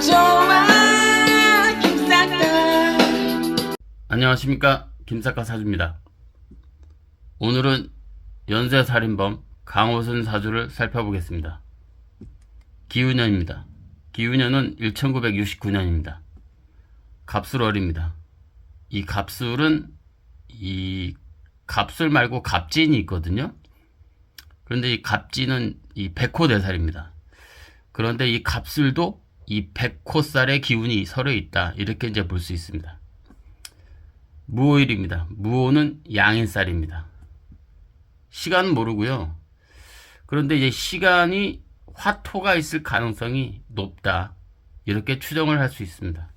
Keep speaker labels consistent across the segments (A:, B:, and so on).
A: 좋아 김사과.
B: 안녕하십니까, 김사과 사주입니다. 오늘은 연쇄살인범 강호순 사주를 살펴보겠습니다. 기우년입니다. 기우년은 1969년입니다. 갑술월입니다. 이 갑술은 이 갑술 말고 갑진이 있거든요. 그런데 이 갑진은 이 백호대살입니다. 그런데 이 갑술도 이 백호살의 기운이 서려 있다, 이렇게 이제 볼 수 있습니다. 무오일입니다. 무오는 양인살입니다. 시간은 모르고요. 그런데 이제 시간이 화토가 있을 가능성이 높다, 이렇게 추정을 할 수 있습니다.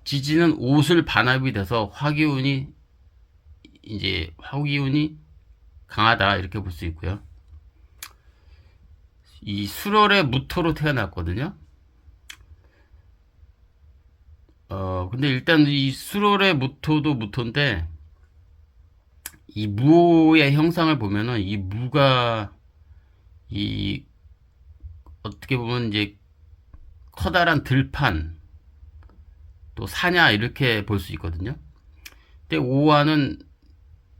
B: 지지는 옷을 반합이 돼서 화기운이 강하다, 이렇게 볼 수 있고요. 이 술월의 무토로 태어났거든요. 근데 일단 이 술월의 무토도 무토인데, 이 무의 형상을 보면은 이 무가 어떻게 보면 이제 커다란 들판, 또 사냐, 이렇게 볼 수 있거든요. 근데 오화는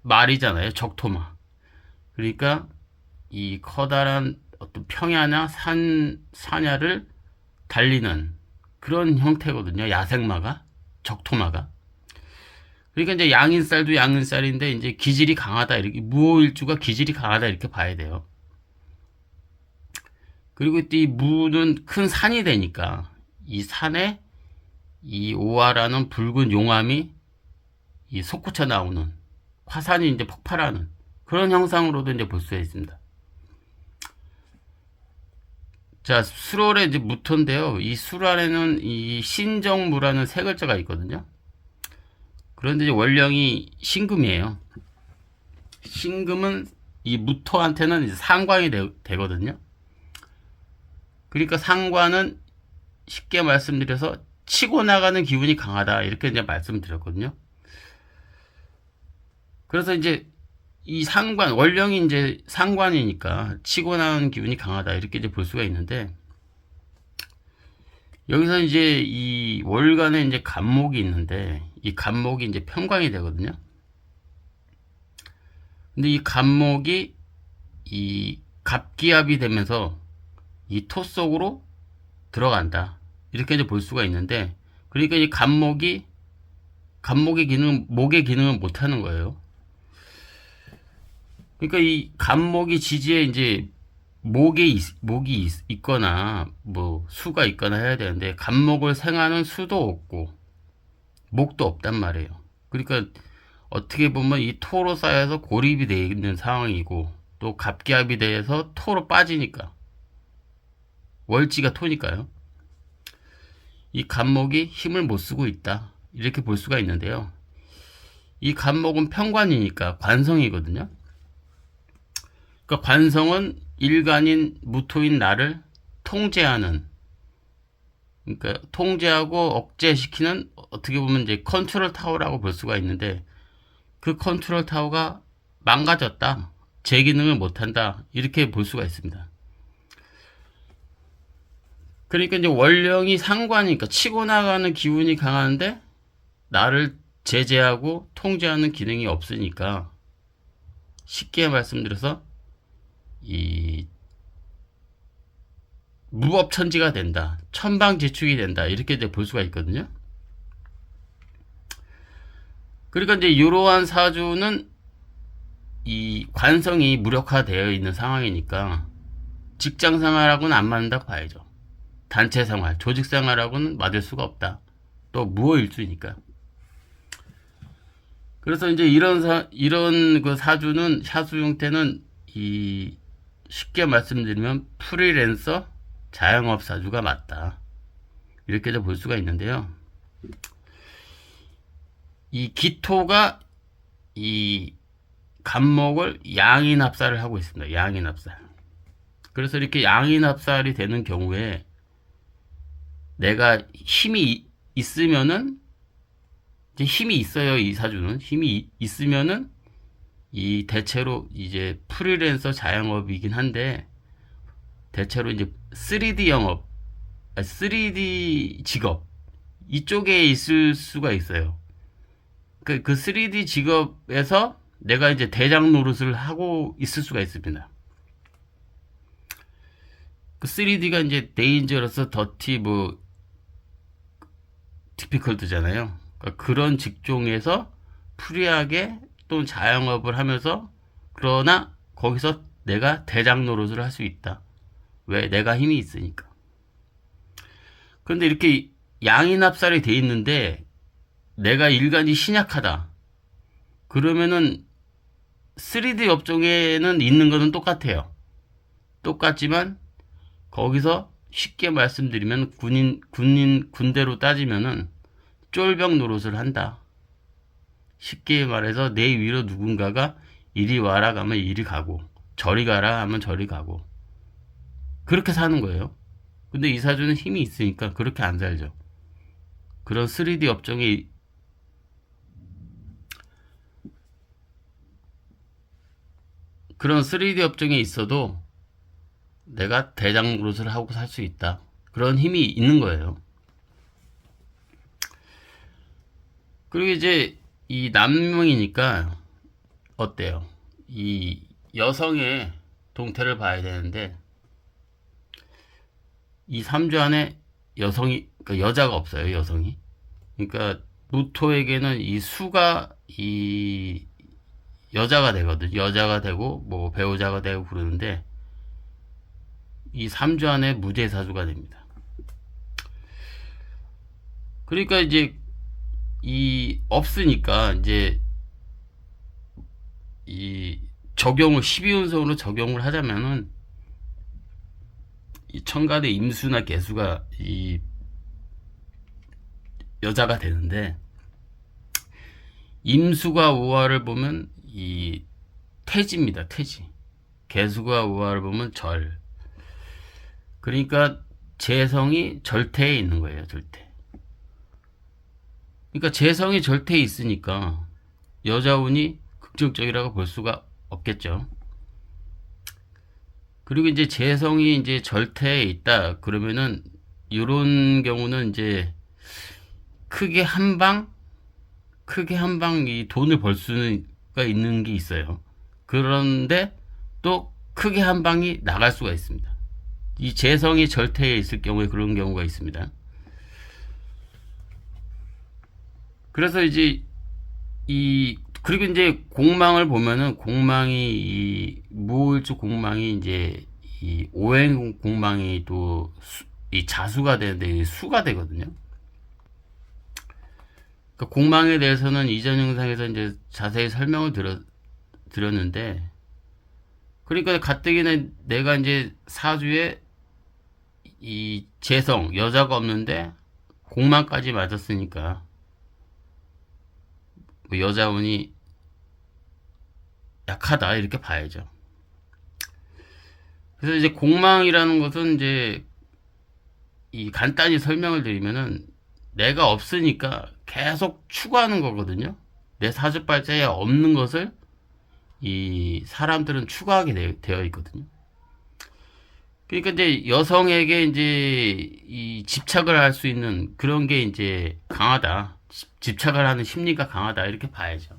B: 말이잖아요. 적토마. 그러니까 이 커다란 어떤 평야나 사냐를 달리는 그런 형태거든요. 야생마가, 적토마가. 그러니까 이제 양인살도 양인살인데 이제 기질이 강하다, 이렇게 무오일주가 기질이 강하다, 이렇게 봐야 돼요. 그리고 이 무는 큰 산이 되니까 이 산에 이 오화라는 붉은 용암이 이 솟구쳐 나오는, 화산이 이제 폭발하는 그런 형상으로도 이제 볼 수가 있습니다. 자, 술월의 이제 무토인데요. 이 술월에는 이 신정무라는 세 글자가 있거든요. 그런데 이제 원령이 신금이에요. 신금은 이 무토한테는 이제 상관이 되거든요. 그러니까 상관은 쉽게 말씀드려서 치고 나가는 기운이 강하다, 이렇게 이제 말씀드렸거든요. 그래서 이제 이 상관, 원령이 이제 상관이니까 치고 나가는 기운이 강하다, 이렇게 이제 볼 수가 있는데, 여기서 이제 이 월간에 이제 간목이 있는데, 이 간목이 이제 편관이 되거든요. 근데 이 간목이 이 갑기합이 되면서 이 토 속으로 들어간다, 이렇게 이제 볼 수가 있는데, 그러니까 이 간목의 기능은, 목의 기능은 못 하는 거예요. 그러니까 이 간목이 지지에 이제 목이 있거나 뭐 수가 있거나 해야 되는데, 간목을 생하는 수도 없고 목도 없단 말이에요. 그러니까 어떻게 보면 이 토로 쌓여서 고립이 되어 있는 상황이고, 또 갑기합이 돼서 토로 빠지니까, 월지가 토니까요. 이 간목이 힘을 못 쓰고 있다, 이렇게 볼 수가 있는데요. 이 간목은 편관이니까 관성이거든요. 그러니까 관성은 일간인 무토인 나를 통제하는, 그러니까 통제하고 억제시키는, 어떻게 보면 이제 컨트롤 타워라고 볼 수가 있는데, 그 컨트롤 타워가 망가졌다, 제 기능을 못한다, 이렇게 볼 수가 있습니다. 그러니까 이제 원령이 상관이니까 치고 나가는 기운이 강한데 나를 제재하고 통제하는 기능이 없으니까, 쉽게 말씀드려서 이 무법천지가 된다, 천방지축이 된다, 이렇게 이제 볼 수가 있거든요. 그러니까 이제 이러한 사주는 이 관성이 무력화되어 있는 상황이니까 직장 생활하고는 안 맞는다고 봐야죠. 단체 생활, 조직 생활하고는 맞을 수가 없다. 또 무오일주니까. 그래서 이제 이런 그 사주는, 사주 형태는 이 쉽게 말씀드리면 프리랜서 자영업 사주가 맞다, 이렇게 볼 수가 있는데요. 이 기토가 이 간목을 양인합살을 하고 있습니다. 양인합살. 그래서 이렇게 양인합살이 되는 경우에 내가 힘이 있으면은, 이제 힘이 있어요. 이 사주는 힘이 있으면은 이 대체로 이제 프리랜서 자영업이긴 한데, 대체로 이제 3D 영업, 3D 직업 이쪽에 있을 수가 있어요. 그 3D 직업에서 내가 이제 대장 노릇을 하고 있을 수가 있습니다. 그 3D가 이제 데인저러스, 더티, 뭐 디피컬트잖아요. 그러니까 그런 직종에서 프리하게 또는 자영업을 하면서, 그러나 거기서 내가 대장 노릇을 할 수 있다. 왜? 내가 힘이 있으니까. 그런데 이렇게 양인합살이 돼 있는데 내가 일간이 신약하다. 그러면은 3D 업종에는 있는 거는 똑같아요. 똑같지만 거기서 쉽게 말씀드리면 군대로 따지면은 쫄병 노릇을 한다. 쉽게 말해서 내 위로 누군가가 이리 와라 하면 이리 가고, 저리 가라 하면 저리 가고, 그렇게 사는 거예요. 근데 이 사주는 힘이 있으니까 그렇게 안 살죠. 그런 3D 업종에 있어도 내가 대장 노릇을 하고 살 수 있다. 그런 힘이 있는 거예요. 그리고 이제 이 남명이니까 어때요? 이 여성의 동태를 봐야 되는데, 이 3주 안에 여성이, 그러니까 여자가 없어요, 여성이. 그러니까 무토에게는 이 수가 이 여자가 되거든. 여자가 되고 뭐 배우자가 되고 그러는데, 이 3주 안에 무제사주가 됩니다. 그러니까 이제 이 없으니까 이제 이 적용을 12운성으로 적용을 하자면은, 이 천간의 임수나 개수가 이 여자가 되는데, 임수가 우화를 보면 이 태지입니다. 태지. 개수가 우화를 보면 절. 그러니까 재성이 절태에 있는 거예요. 절태. 그러니까 재성이 절태에 있으니까 여자운이 긍정적이라고 볼 수가 없겠죠. 그리고 이제 재성이 이제 절태에 있다 그러면은, 이런 경우는 이제 크게 한 방 이 돈을 벌 수가 있는 게 있어요. 그런데 또 크게 한 방이 나갈 수가 있습니다. 이 재성이 절태에 있을 경우에 그런 경우가 있습니다. 그래서 이제 그리고 이제 공망을 보면은, 공망이 이 무일주 공망이 이제 이 오행 공망이 또 이 자수가 되는데 수가 되거든요. 그러니까 공망에 대해서는 이전 영상에서 이제 자세히 설명을 드렸는데, 그러니까 가뜩이나 내가 이제 사주에 이 재성 여자가 없는데 공망까지 맞았으니까 뭐 여자운이 약하다 이렇게 봐야죠. 그래서 이제 공망이라는 것은 이제 이 간단히 설명을 드리면은, 내가 없으니까 계속 추구하는 거거든요. 내 사주발자에 없는 것을 이 사람들은 추구하게 되어 있거든요. 그러니까 이제 여성에게 이제 이 집착을 할 수 있는 그런 게 이제 강하다. 집착을 하는 심리가 강하다 이렇게 봐야죠.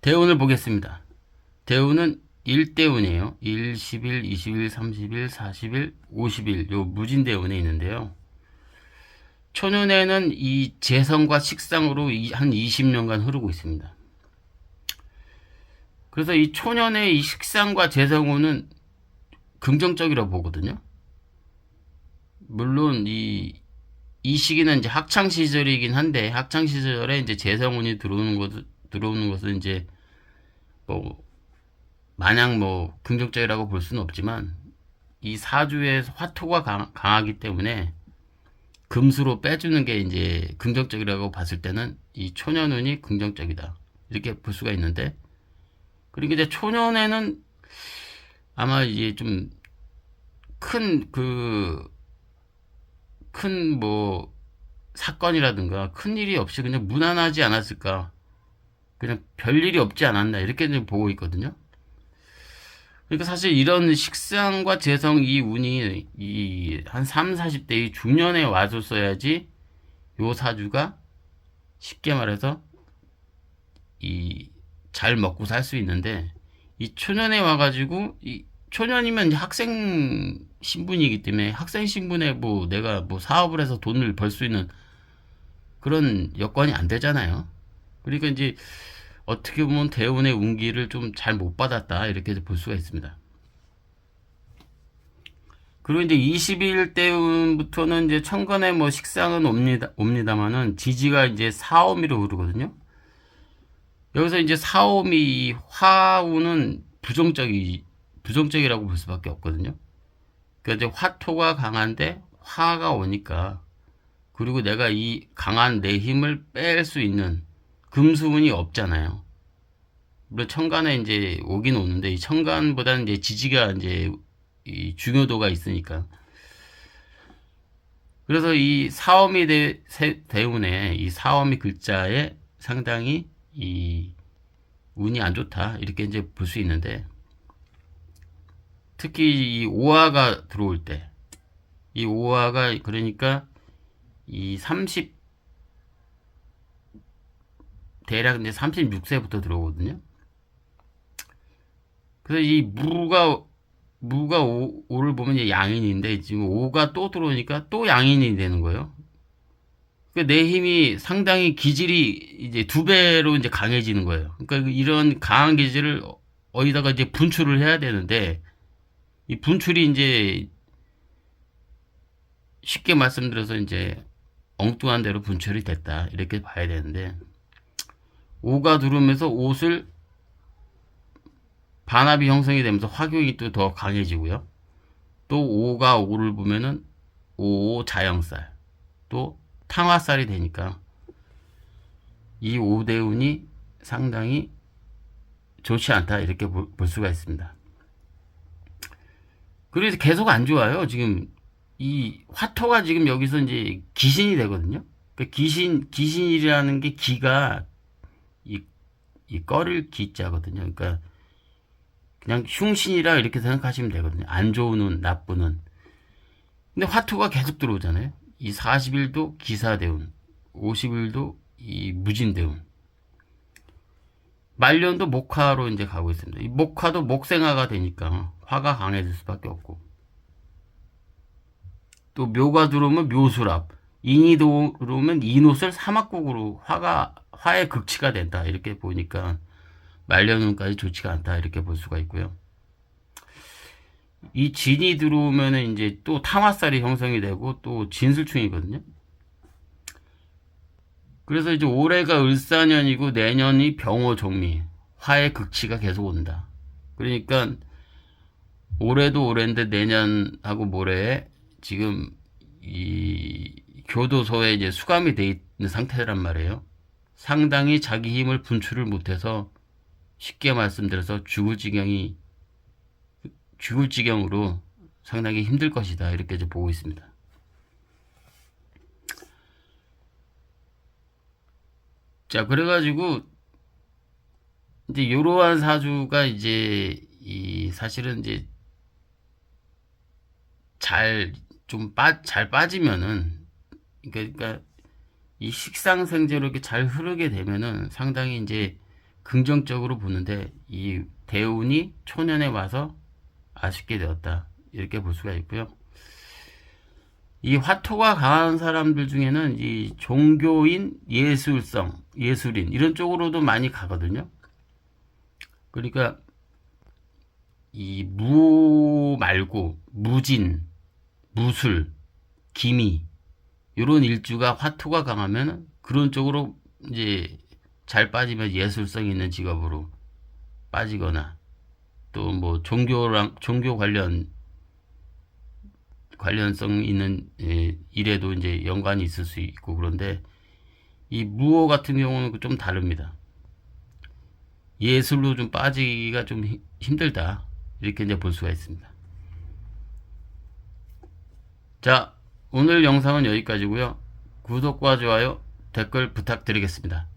B: 대운을 보겠습니다. 대운은 1대운이에요. 1, 10일, 20일, 30일, 40일, 50일 요 무진대운에 있는데요. 초년에는 이 재성과 식상으로 한 20년간 흐르고 있습니다. 그래서 이 초년의 이 식상과 재성운은 긍정적이라고 보거든요. 물론 이 시기는 이제 학창 시절이긴 한데, 학창 시절에 이제 재성운이 들어오는 것은 이제 뭐 마냥 뭐 긍정적이라고 볼 수는 없지만, 이 사주에 화토가 강하기 때문에 금수로 빼주는 게 이제 긍정적이라고 봤을 때는 이 초년운이 긍정적이다 이렇게 볼 수가 있는데, 그리고 이제 초년에는 아마 이제 좀 큰 뭐 사건이라든가 큰 일이 없이 그냥 무난하지 않았을까, 그냥 별일이 없지 않았나 이렇게 좀 보고 있거든요. 그러니까 사실 이런 식상과 재성 이 운이 이 한 3, 40대의 중년에 와줬어야지 요 사주가 쉽게 말해서 이 잘 먹고 살 수 있는데, 이 초년에 와가지고 이 초년이면 이제 학생 신분이기 때문에 학생 신분에 뭐 내가 뭐 사업을 해서 돈을 벌 수 있는 그런 여건이 안 되잖아요. 그러니까 이제 어떻게 보면 대운의 운기를 좀 잘 못 받았다 이렇게 볼 수가 있습니다. 그리고 이제 20일 때부터는 이제 천간에 뭐 식상은 옵니다만은 지지가 이제 사오미로 흐르거든요. 여기서 이제 사오미 화우는 부정적이라고 볼 수밖에 없거든요. 그러니까 이제 화토가 강한데 화가 오니까, 그리고 내가 이 강한 내 힘을 뺄 수 있는 금수운이 없잖아요. 물론 천간에 이제 오긴 오는데 이 천간보다는 이제 지지가 이제 이 중요도가 있으니까. 그래서 이 사오미 대운에 이 사오미 글자에 상당히 이 운이 안 좋다 이렇게 이제 볼 수 있는데, 특히 이 오화가 들어올 때, 이 오화가 그러니까 이 30 대략 이제 36세부터 들어오거든요. 그래서 이 무가 오를 보면 이제 양인인데 지금 오가 또 들어오니까 또 양인이 되는 거예요. 내 힘이 상당히 기질이 이제 두 배로 이제 강해지는 거예요. 그러니까 이런 강한 기질을 어디다가 이제 분출을 해야 되는데, 이 분출이 이제 쉽게 말씀드려서 이제 엉뚱한 대로 분출이 됐다 이렇게 봐야 되는데, 오가 들어오면서 옷을 반합이 형성이 되면서 화경이 또 더 강해지고요. 또 오가 오를 보면은 오 자영살, 또 탕화살이 되니까 이 오대운이 상당히 좋지 않다 이렇게 볼 수가 있습니다. 그래서 계속 안 좋아요. 지금 이 화토가 지금 여기서 이제 기신이 되거든요. 그러니까 기신이라는 게 기가 이 꺼릴 기자거든요. 그러니까 그냥 흉신이라 이렇게 생각하시면 되거든요. 안 좋은 운, 나쁜 운. 근데 화토가 계속 들어오잖아요. 이 40일도 기사대운, 50일도 이 무진대운, 말년도 목화로 이제 가고 있습니다. 이 목화도 목생화가 되니까 화가 강해질 수밖에 없고, 또 묘가 들어오면 묘술합, 인이 들어오면 인옷을 사막국으로 화의 극치가 된다 이렇게 보니까 말년운까지 좋지가 않다 이렇게 볼 수가 있고요. 이 진이 들어오면은 이제 또 탐화살이 형성이 되고 또 진술충이거든요. 그래서 이제 올해가 을사년이고 내년이 병호종미, 화의 극치가 계속 온다. 그러니까 올해도 올해인데 내년하고 모레에 지금 이 교도소에 이제 수감이 돼 있는 상태란 말이에요. 상당히 자기 힘을 분출을 못해서 쉽게 말씀드려서 죽을 지경으로 상당히 힘들 것이다 이렇게 이제 보고 있습니다. 자, 그래가지고 이제 이러한 사주가 이제 이 사실은 이제 잘 빠지면은, 그러니까 이 식상생재로 이렇게 잘 흐르게 되면은 상당히 이제 긍정적으로 보는데, 이 대운이 초년에 와서 아쉽게 되었다 이렇게 볼 수가 있고요. 이 화토가 강한 사람들 중에는 이 종교인, 예술인 이런 쪽으로도 많이 가거든요. 그러니까 이 무 말고 무진, 무술, 기미 이런 일주가 화토가 강하면 그런 쪽으로 이제 잘 빠지면 예술성 있는 직업으로 빠지거나, 또 뭐 종교 관련성 있는 일에도 이제 연관이 있을 수 있고, 그런데 이 무호 같은 경우는 좀 다릅니다. 예술로 좀 빠지기가 좀 힘들다 이렇게 이제 볼 수가 있습니다. 자, 오늘 영상은 여기까지고요. 구독과 좋아요, 댓글 부탁드리겠습니다.